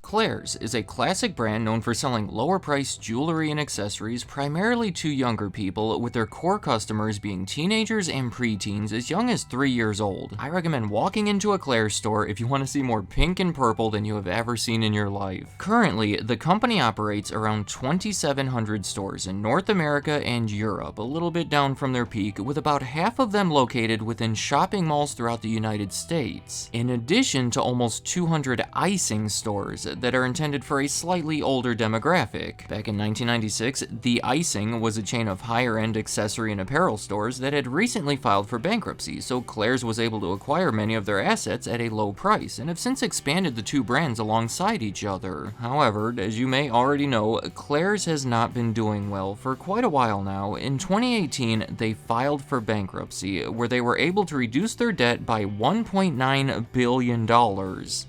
Claire's is a classic brand known for selling lower-priced jewelry and accessories primarily to younger people, with their core customers being teenagers and preteens as young as 3 years old. I recommend walking into a Claire's store if you want to see more pink and purple than you have ever seen in your life. Currently, the company operates around 2,700 stores in North America and Europe, a little bit down from their peak, with about half of them located within shopping malls throughout the United States, in addition to almost 200 icing stores that are intended for a slightly older demographic. Back in 1996, The Icing was a chain of higher-end accessory and apparel stores that had recently filed for bankruptcy, so Claire's was able to acquire many of their assets at a low price, and have since expanded the two brands alongside each other. However, as you may already know, Claire's has not been doing well for quite a while now. In 2018, they filed for bankruptcy, where they were able to reduce their debt by $1.9 billion.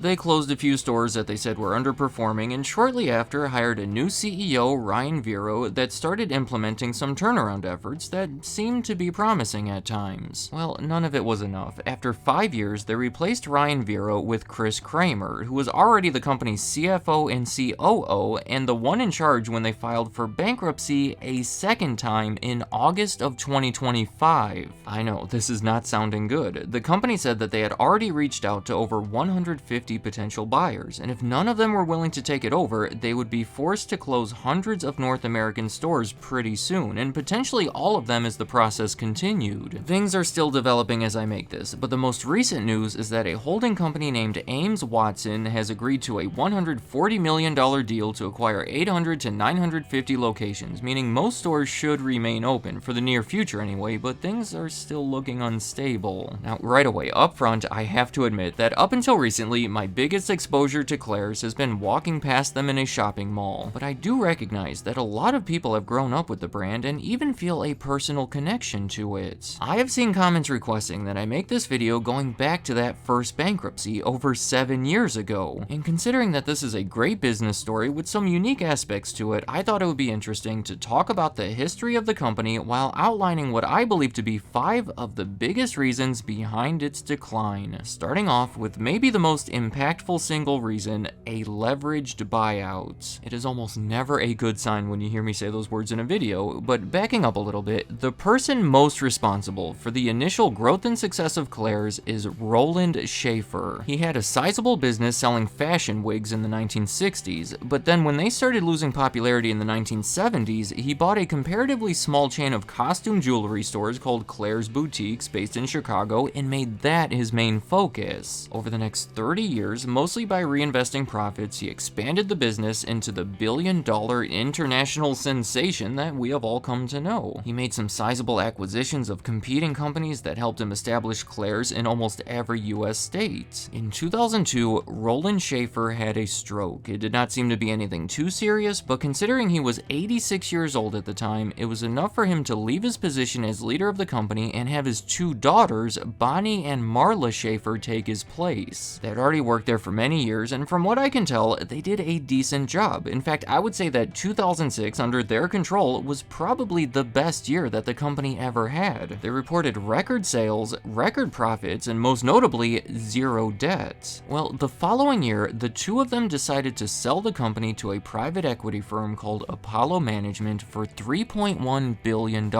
They closed a few stores that they said were underperforming, and shortly after hired a new CEO, Ryan Vero, that started implementing some turnaround efforts that seemed to be promising at times. Well, none of it was enough. After 5 years, they replaced Ryan Vero with Chris Kramer, who was already the company's CFO and COO, and the one in charge when they filed for bankruptcy a second time in August of 2025. I know, this is not sounding good. The company said that they had already reached out to over 150 potential buyers, and if none of them were willing to take it over, they would be forced to close hundreds of North American stores pretty soon, and potentially all of them as the process continued. Things are still developing as I make this, but the most recent news is that a holding company named Ames Watson has agreed to a $140 million deal to acquire 800 to 950 locations, meaning most stores should remain open, for the near future anyway, but things are still looking unstable. Now, right away, up front, I have to admit that up until recently, my biggest exposure to Claire's has been walking past them in a shopping mall, but I do recognize that a lot of people have grown up with the brand and even feel a personal connection to it. I have seen comments requesting that I make this video going back to that first bankruptcy over 7 years ago, and considering that this is a great business story with some unique aspects to it, I thought it would be interesting to talk about the history of the company while outlining what I believe to be 5 of the biggest reasons behind its decline, starting off with maybe the most impactful single reason: a leveraged buyout. It is almost never a good sign when you hear me say those words in a video, but backing up a little bit, the person most responsible for the initial growth and success of Claire's is Roland Schaefer. He had a sizable business selling fashion wigs in the 1960s, but then when they started losing popularity in the 1970s, he bought a comparatively small chain of costume jewelry stores called Claire's Boutiques based in Chicago and made that his main focus. Over the next 30 years, mostly by reinvesting profits, he expanded the business into the billion-dollar international sensation that we have all come to know. He made some sizable acquisitions of competing companies that helped him establish Claire's in almost every US state. In 2002, Roland Schaefer had a stroke. It did not seem to be anything too serious, but considering he was 86 years old at the time, it was enough for him to leave his position as leader of the company and have his 2 daughters, Bonnie and Marla Schaefer, take his place. They had already worked there for many years, and from what I can tell, they did a decent job. In fact, I would say that 2006, under their control, was probably the best year that the company ever had. They reported record sales, record profits, and most notably, 0 debt. Well, the following year, the two of them decided to sell the company to a private equity firm called Apollo Management for $3.1 billion.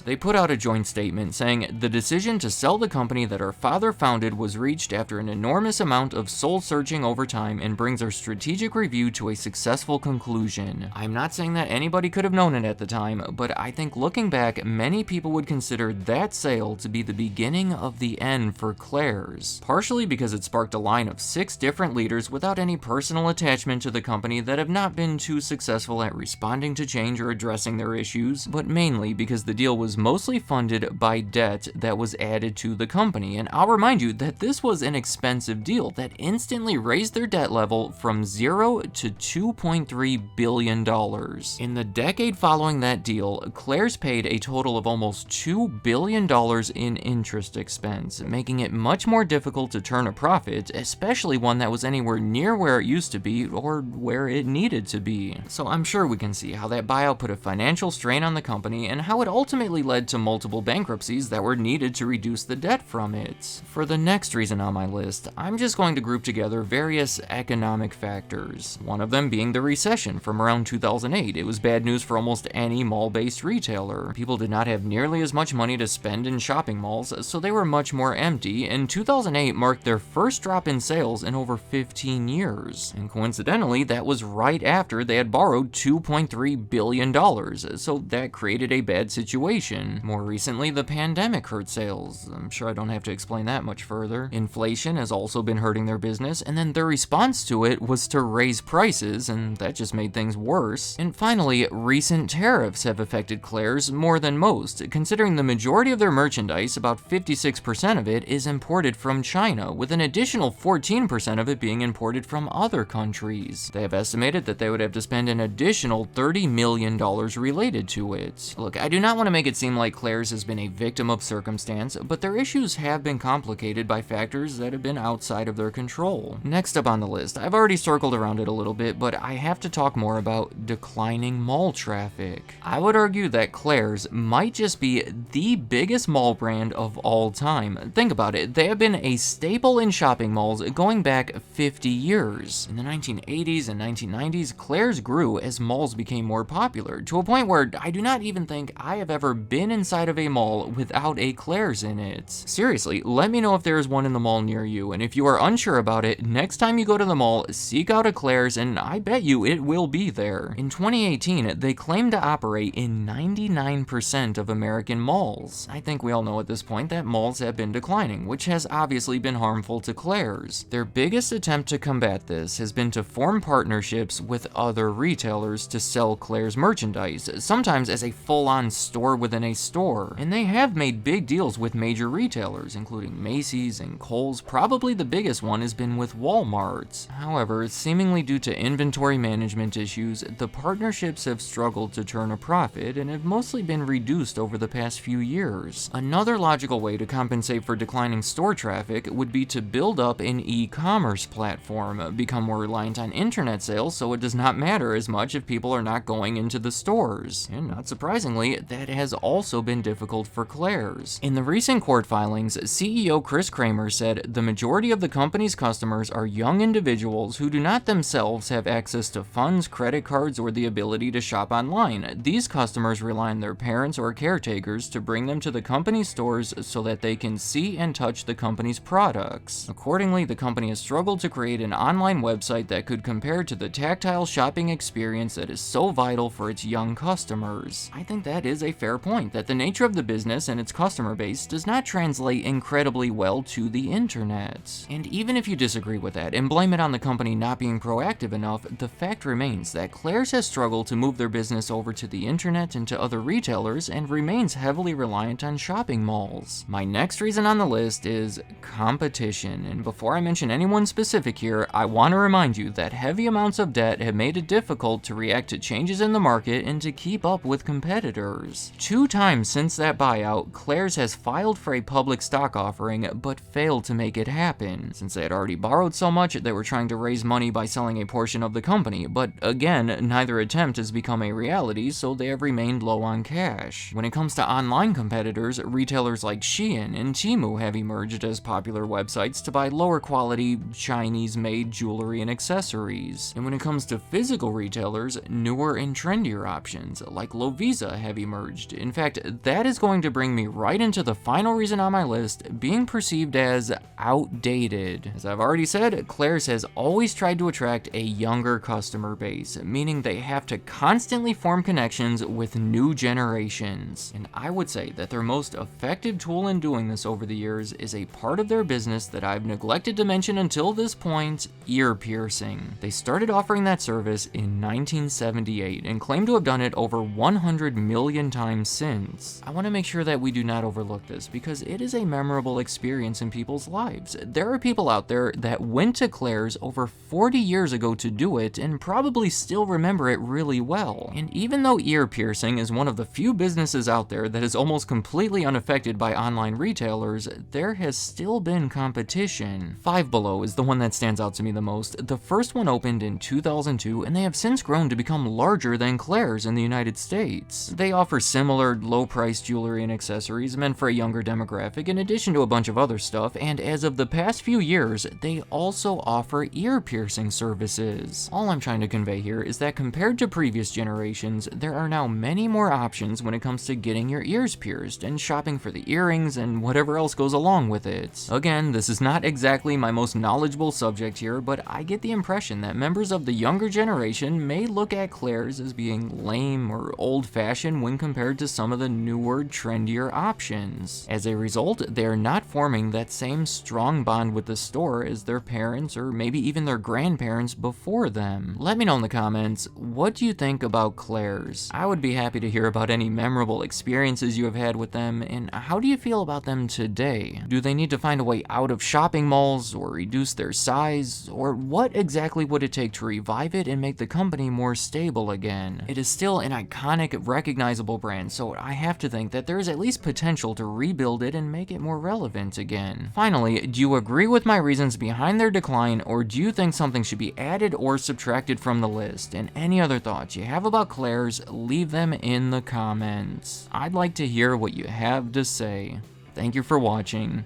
They put out a joint statement saying, "The decision to sell the company that our father founded was reached after an enormous amount of soul-searching over time and brings our strategic review to a successful conclusion." I'm not saying that anybody could have known it at the time, but I think looking back, many people would consider that sale to be the beginning of the end for Claire's. Partially because it sparked a line of 6 different leaders without any personal attachment to the company that have not been too successful at responding to change or addressing their issues, but mainly because the deal was mostly funded by debt that was added to the company. And I'll remind you that this was an expensive deal that instantly raised their debt level level from 0 to $2.3 billion. In the decade following that deal, Claire's paid a total of almost $2 billion in interest expense, making it much more difficult to turn a profit, especially one that was anywhere near where it used to be or where it needed to be. So I'm sure we can see how that buyout put a financial strain on the company and how it ultimately led to multiple bankruptcies that were needed to reduce the debt from it. For the next reason on my list, I'm just going to group together various economic factors, one of them being the recession from around 2008. It was bad news for almost any mall-based retailer. People did not have nearly as much money to spend in shopping malls, so they were much more empty, and 2008 marked their first drop in sales in over 15 years. And coincidentally, that was right after they had borrowed $2.3 billion, so that created a bad situation. More recently, the pandemic hurt sales. I'm sure I don't have to explain that much further. Inflation has also been hurting their business, and then their response to it was to raise prices, and that just made things worse. And finally, recent tariffs have affected Claire's more than most, considering the majority of their merchandise, about 56% of it, is imported from China, with an additional 14% of it being imported from other countries. They have estimated that they would have to spend an additional $30 million related to it. Look, I do not want to make it seem like Claire's has been a victim of circumstance, but their issues have been complicated by factors that have been outside of their control. Next up on the list, I've already circled around it a little bit, but I have to talk more about declining mall traffic. I would argue that Claire's might just be the biggest mall brand of all time. Think about it, they have been a staple in shopping malls going back 50 years. In the 1980s and 1990s, Claire's grew as malls became more popular, to a point where I do not even think I have ever been inside of a mall without a Claire's in it. Seriously, let me know if there is one in the mall near you, and if you are unsure about it, next time you go to the mall, seek out a Claire's, and I bet you it will be there. In 2018, they claimed to operate in 99% of American malls. I think we all know at this point that malls have been declining, which has obviously been harmful to Claire's. Their biggest attempt to combat this has been to form partnerships with other retailers to sell Claire's merchandise, sometimes as a full-on store within a store. And they have made big deals with major retailers, including Macy's and Kohl's. Probably the biggest one has been with Walmart. However, seemingly due to inventory management issues, the partnerships have struggled to turn a profit and have mostly been reduced over the past few years. Another logical way to compensate for declining store traffic would be to build up an e-commerce platform, become more reliant on internet sales so it does not matter as much if people are not going into the stores. And not surprisingly, that has also been difficult for Claire's. In the recent court filings, CEO Chris Kramer said the majority of the company's customers are young individuals who do not themselves have access to funds, credit cards, or the ability to shop online. These customers rely on their parents or caretakers to bring them to the company's stores so that they can see and touch the company's products. Accordingly, the company has struggled to create an online website that could compare to the tactile shopping experience that is so vital for its young customers. I think that is a fair point, that the nature of the business and its customer base does not translate incredibly well to the internet. And even if you disagree with that and blame it on the company not being proactive enough, the fact remains that Claire's has struggled to move their business over to the internet and to other retailers and remains heavily reliant on shopping malls. My next reason on the list is competition, and before I mention anyone specific here, I want to remind you that heavy amounts of debt have made it difficult to react to changes in the market and to keep up with competitors. 2 times since that buyout, Claire's has filed for a public stock offering but failed to make it happen. Since they had already borrowed so much, they were trying to raise money by selling a portion of the company, but again, neither attempt has become a reality, so they have remained low on cash. When it comes to online competitors, retailers like Shein and Temu have emerged as popular websites to buy lower quality, Chinese-made jewelry and accessories. And when it comes to physical retailers, newer and trendier options like Lovisa have emerged. In fact, that is going to bring me right into the final reason on my list, being perceived as outdated. As I've already said, Claire's has always tried to attract a younger customer base, meaning they have to constantly form connections with new generations. And I would say that their most effective tool in doing this over the years is a part of their business that I've neglected to mention until this point: ear piercing. They started offering that service in 1978 and claim to have done it over 100 million times since. I want to make sure that we do not overlook this because it is a memorable experience in people's lives. There are people out there that went to Claire's over 40 years ago to do it and probably still remember it really well. And even though ear piercing is one of the few businesses out there that is almost completely unaffected by online retailers, there has still been competition. Five Below is the one that stands out to me the most. The first one opened in 2002, and they have since grown to become larger than Claire's in the United States. They offer similar low-priced jewelry and accessories meant for a younger demographic, in addition to a bunch of other stuff, and as of the past few years, they also offer ear piercing services. All I'm trying to convey here is that compared to previous generations, there are now many more options when it comes to getting your ears pierced and shopping for the earrings and whatever else goes along with it. Again, this is not exactly my most knowledgeable subject here, but I get the impression that members of the younger generation may look at Claire's as being lame or old-fashioned when compared to some of the newer, trendier options. As a result, they are not forming that same strong bond with the store as their parents or maybe even their grandparents before them. Let me know in the comments, what do you think about Claire's? I would be happy to hear about any memorable experiences you have had with them, and how do you feel about them today? Do they need to find a way out of shopping malls or reduce their size, or what exactly would it take to revive it and make the company more stable again? It is still an iconic, recognizable brand, so I have to think that there is at least potential to rebuild it and make it more relevant again. Finally, do you agree with my reasons behind their decline, or do you think something should be added or subtracted from the list? And any other thoughts you have about Claire's, leave them in the comments. I'd like to hear what you have to say. Thank you for watching.